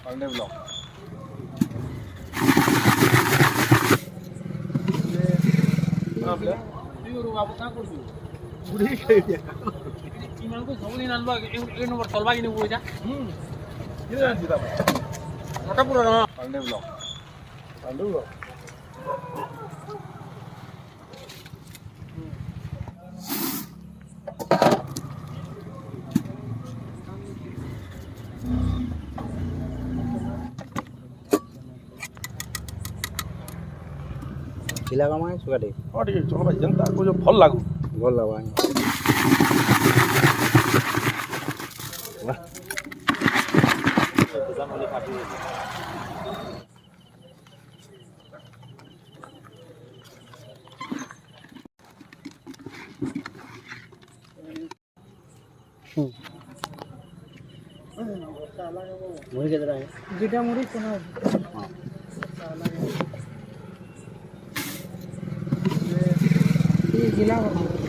Pandey block आपल्या बाबू का करतो पुढे खेळते इमानको सबुनी नानबा एक नंबर चलबा की नहीं किती रन जीता मोठा पुरा पांडे ब्लॉक ପିଲା କମ ସୁଗାଟେ ହଁ ଟିକେ ଚଲ ଭାଇ ଯେନ୍ତା କହୁଛ ଭଲ ଲାଗୁ ଭଲ ଲାଗ ମୁଢ଼ି କେତେଟା ଦୁଇଟା ମୁଢ଼ି କୋନ ଜିଲ୍ଲା